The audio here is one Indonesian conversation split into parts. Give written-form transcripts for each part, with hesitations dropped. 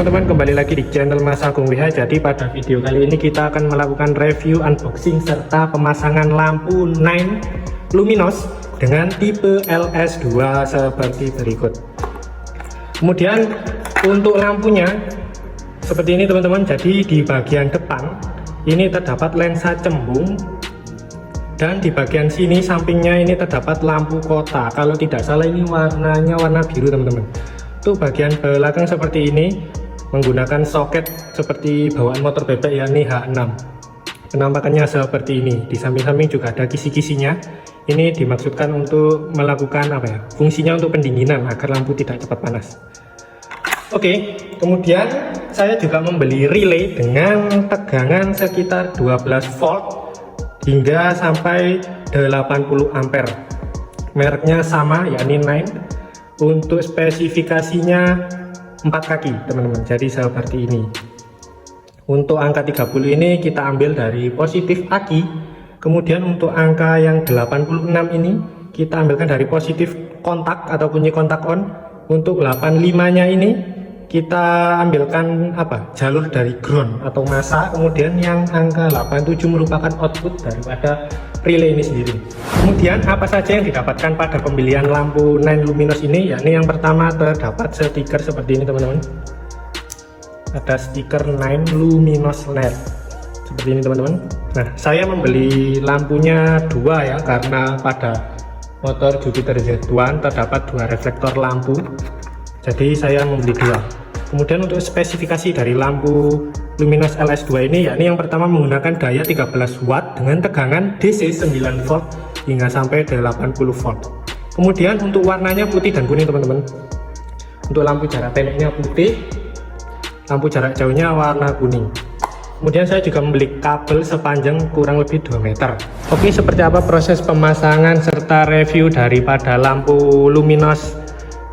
teman-teman, kembali lagi di channel Mas Agung WH. Jadi pada video kali ini kita akan melakukan review, unboxing, serta pemasangan lampu Nine Luminos dengan tipe LS2 seperti berikut. Kemudian untuk lampunya seperti ini teman-teman. Jadi di bagian depan ini terdapat lensa cembung, dan di bagian sini sampingnya ini terdapat lampu kota. Kalau tidak salah ini warnanya warna biru teman-teman. Untuk bagian belakang seperti ini menggunakan soket seperti bawaan motor bebek, yakni H6. Penampakannya seperti ini. Di samping-samping juga ada kisi-kisinya. Ini dimaksudkan untuk melakukan fungsinya untuk pendinginan agar lampu tidak cepat panas. Oke, kemudian saya juga membeli relay dengan tegangan sekitar 12 volt hingga sampai 80 ampere. Mereknya sama, yakni Nine. Untuk spesifikasinya 4 kaki teman-teman, jadi seperti ini. Untuk angka 30 ini kita ambil dari positif aki. Kemudian untuk angka yang 86 ini kita ambilkan dari positif kontak atau kunci kontak on. Untuk 85 nya ini kita ambilkan jalur dari ground atau masa. Kemudian yang angka 87 merupakan output daripada relay ini sendiri. Kemudian apa saja yang didapatkan pada pembelian lampu Nine Luminos ini, yakni yang pertama terdapat stiker seperti ini teman-teman. Ada stiker Nine Luminos LED seperti ini teman-teman. Nah, saya membeli lampunya dua ya, karena pada motor Jupiter Z1 terdapat dua reflektor lampu, jadi saya membeli dua. Kemudian untuk spesifikasi dari lampu Luminos LS2 ini, yakni yang pertama menggunakan daya 13 watt dengan tegangan DC 9 volt hingga sampai 80 volt. Kemudian untuk warnanya putih dan kuning teman-teman. Untuk lampu jarak pendeknya putih, lampu jarak jauhnya warna kuning. Kemudian saya juga membeli kabel sepanjang kurang lebih 2 meter. Oke, seperti apa proses pemasangan serta review daripada lampu Luminos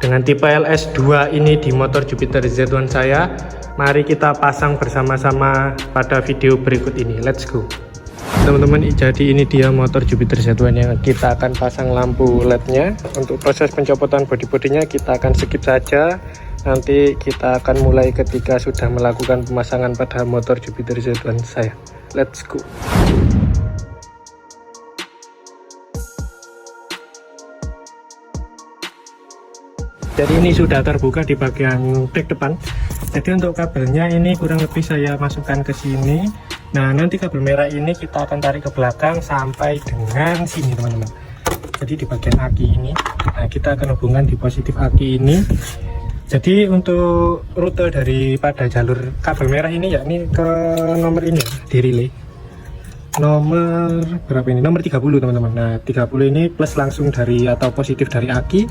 dengan tipe LS2 ini di motor Jupiter Z1 saya? Mari kita pasang bersama-sama pada video berikut ini. Let's go teman-teman. Jadi ini dia motor Jupiter Z1 yang kita akan pasang lampu LED nya. Untuk proses pencopotan bodi-bodinya kita akan skip saja. Nanti kita akan mulai ketika sudah melakukan pemasangan pada motor Jupiter Z1 saya. Let's go. Jadi ini sudah terbuka di bagian back depan. Jadi untuk kabelnya ini kurang lebih saya masukkan ke sini. Nah, nanti kabel merah ini kita akan tarik ke belakang sampai dengan sini teman-teman. Jadi di bagian aki ini, nah kita akan hubungkan di positif aki ini. Jadi untuk rute daripada jalur kabel merah ini, yakni ke nomor ini ya, di relay nomor berapa ini, nomor 30 teman-teman. Nah 30 ini plus langsung dari atau positif dari aki.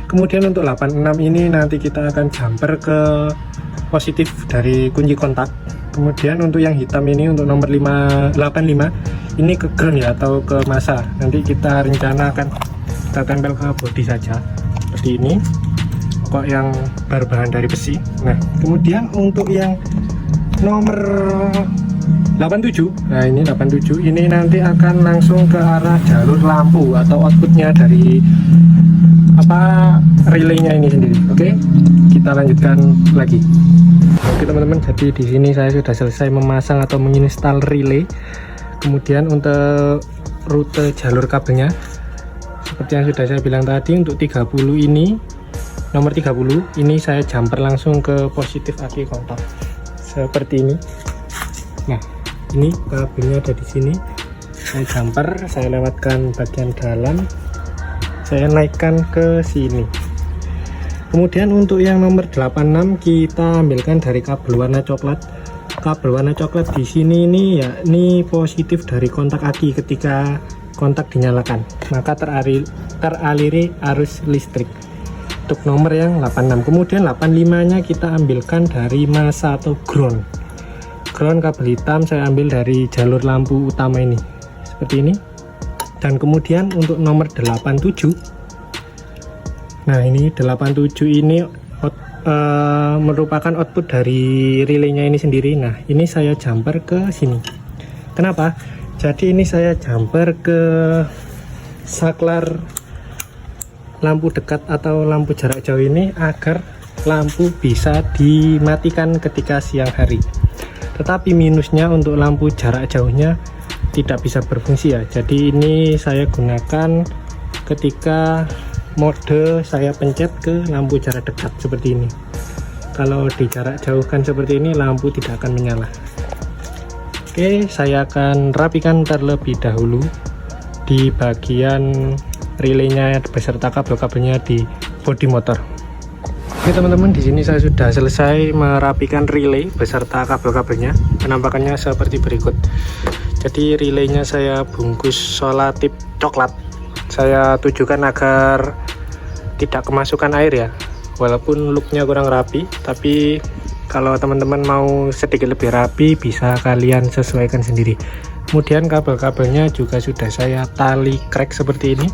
Kemudian untuk 86 ini nanti kita akan jumper ke positif dari kunci kontak. Kemudian untuk yang hitam ini untuk nomor 85 ini ke ground ya, atau ke masa. Nanti kita rencana akan kita tempel ke bodi saja seperti ini, kok yang berbahan dari besi. Nah kemudian untuk yang nomor 87, nah ini 87 ini nanti akan langsung ke arah jalur lampu atau outputnya dari relaynya ini sendiri. Oke, kita lanjutkan lagi. Oke teman-teman, jadi di sini saya sudah selesai memasang atau menginstal relay. Kemudian untuk rute jalur kabelnya seperti yang sudah saya bilang tadi, untuk 30 ini nomor 30 ini saya jumper langsung ke positif aki kontak seperti ini. Nah ini kabelnya ada di sini, saya jumper, saya lewatkan bagian dalam, saya naikkan ke sini. Kemudian untuk yang nomor 86 kita ambilkan dari kabel warna coklat. Kabel warna coklat di sini ini yakni positif dari kontak aki. Ketika kontak dinyalakan maka teraliri arus listrik. Untuk nomor yang 86. Kemudian 85 nya kita ambilkan dari masa atau ground. Ground kabel hitam saya ambil dari jalur lampu utama ini seperti ini. Dan kemudian untuk nomor 87, nah ini 87 ini merupakan output dari relaynya ini sendiri. Nah ini saya jumper ke sini. Kenapa? Jadi ini saya jumper ke saklar lampu dekat atau lampu jarak jauh ini agar lampu bisa dimatikan ketika siang hari. Tetapi minusnya untuk lampu jarak jauhnya tidak bisa berfungsi ya. Jadi ini saya gunakan ketika mode saya pencet ke lampu jarak dekat seperti ini. Kalau di jarak jauh kan seperti ini, lampu tidak akan menyala. Oke, saya akan rapikan terlebih dahulu di bagian relaynya beserta kabel-kabelnya di bodi motor. Oke teman-teman, di sini saya sudah selesai merapikan relay beserta kabel-kabelnya. Penampakannya seperti berikut. Jadi relaynya saya bungkus solatip coklat. Saya tujukan agar tidak kemasukan air ya. Walaupun looknya kurang rapi, tapi kalau teman-teman mau sedikit lebih rapi bisa kalian sesuaikan sendiri. Kemudian kabel-kabelnya juga sudah saya tali crack seperti ini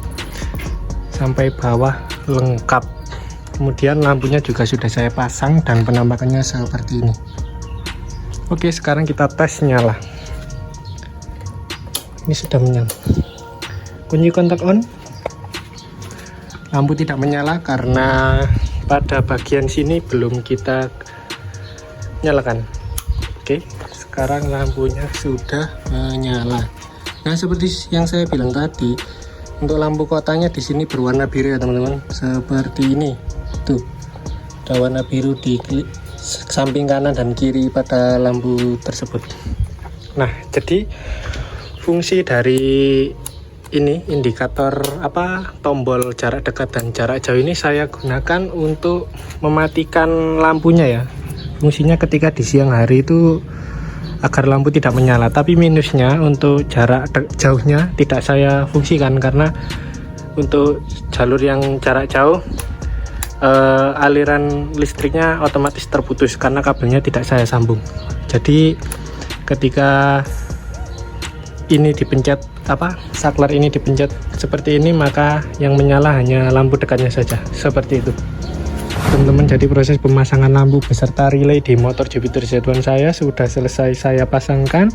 sampai bawah lengkap. Kemudian lampunya juga sudah saya pasang dan penampakannya seperti ini. Oke, sekarang kita tes nyala. Ini sudah menyala. Kunci kontak on. Lampu tidak menyala karena pada bagian sini belum kita nyalakan. Oke, sekarang lampunya sudah menyala. Nah, seperti yang saya bilang tadi, untuk lampu kotanya di sini berwarna biru ya teman-teman, seperti ini. Tuh, ada warna biru di samping kanan dan kiri pada lampu tersebut. Nah, jadi fungsi dari ini indikator tombol jarak dekat dan jarak jauh ini saya gunakan untuk mematikan lampunya ya. Fungsinya ketika di siang hari itu agar lampu tidak menyala, tapi minusnya untuk jarak jauhnya tidak saya fungsikan karena untuk jalur yang jarak jauh aliran listriknya otomatis terputus karena kabelnya tidak saya sambung. Jadi ketika ini dipencet saklar ini dipencet seperti ini, maka yang menyala hanya lampu dekatnya saja, seperti itu teman-teman. Jadi proses pemasangan lampu beserta relay di motor Jupiter Z1 saya sudah selesai saya pasangkan.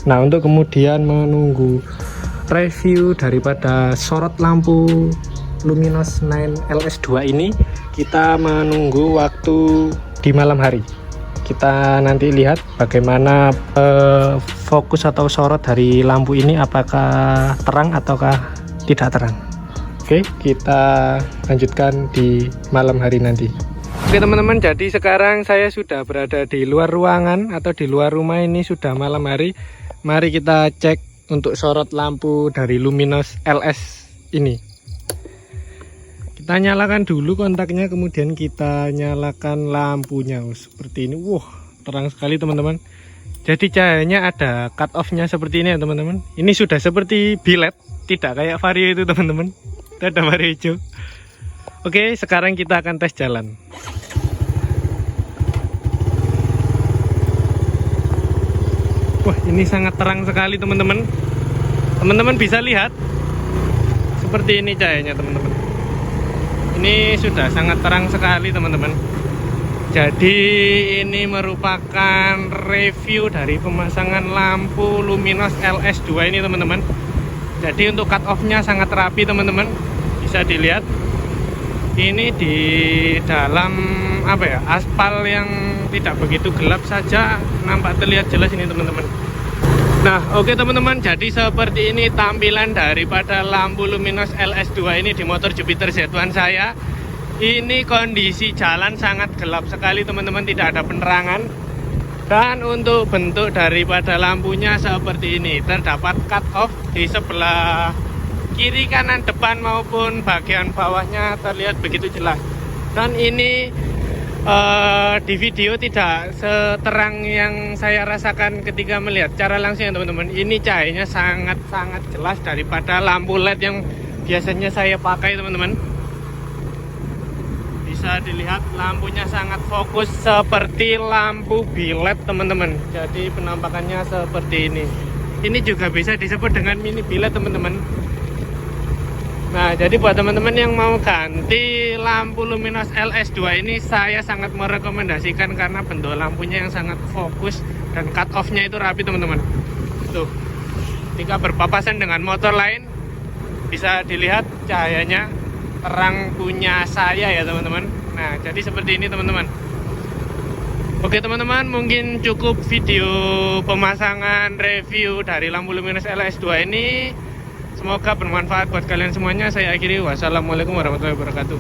Nah, untuk kemudian menunggu review daripada sorot lampu Luminos 9 LS2 ini, kita menunggu waktu di malam hari. Kita nanti lihat bagaimana fokus atau sorot dari lampu ini, apakah terang ataukah tidak terang. Oke, kita lanjutkan di malam hari nanti. Oke teman-teman, jadi sekarang saya sudah berada di luar ruangan atau di luar rumah. Ini sudah malam hari. Mari kita cek untuk sorot lampu dari Luminos LS ini. Kita nyalakan dulu kontaknya, kemudian kita nyalakan lampunya. Seperti ini. Wah, terang sekali teman-teman. Jadi cahayanya ada cut off-nya seperti ini ya teman-teman. Ini sudah seperti bilet, tidak kayak Vario itu teman-teman. Ada warna hijau. Oke, sekarang kita akan tes jalan. Wah, ini sangat terang sekali teman-teman. Teman-teman bisa lihat seperti ini cahayanya teman-teman. Ini sudah sangat terang sekali teman-teman. Jadi ini merupakan review dari pemasangan lampu Luminos LS2 ini teman-teman. Jadi untuk cut off-nya sangat rapi teman-teman. Bisa dilihat. Ini di dalam aspal yang tidak begitu gelap saja nampak terlihat jelas ini teman-teman. Nah, oke teman-teman, jadi seperti ini tampilan daripada lampu Luminos LS2 ini di motor Jupiter Z1 saya. Ini kondisi jalan sangat gelap sekali teman-teman, tidak ada penerangan. Dan untuk bentuk daripada lampunya seperti ini, terdapat cut off di sebelah kiri, kanan, depan maupun bagian bawahnya terlihat begitu jelas. Dan ini di video tidak seterang yang saya rasakan ketika melihat cara langsung ya teman-teman. Ini cahayanya sangat-sangat jelas daripada lampu LED yang biasanya saya pakai teman-teman. Bisa dilihat lampunya sangat fokus seperti lampu bilet teman-teman. Jadi penampakannya seperti ini. Ini juga bisa disebut dengan mini bilet teman-teman. Nah, jadi buat teman-teman yang mau ganti lampu Luminos LS2 ini, saya sangat merekomendasikan karena bentuk lampunya yang sangat fokus dan cut off-nya itu rapi teman-teman. Tuh, ketika berpapasan dengan motor lain bisa dilihat cahayanya terang punya saya ya teman-teman. Nah jadi seperti ini teman-teman. Oke teman-teman, mungkin cukup video pemasangan review dari lampu luminous LS2 ini. Semoga bermanfaat buat kalian semuanya. Saya akhiri, wassalamualaikum warahmatullahi wabarakatuh.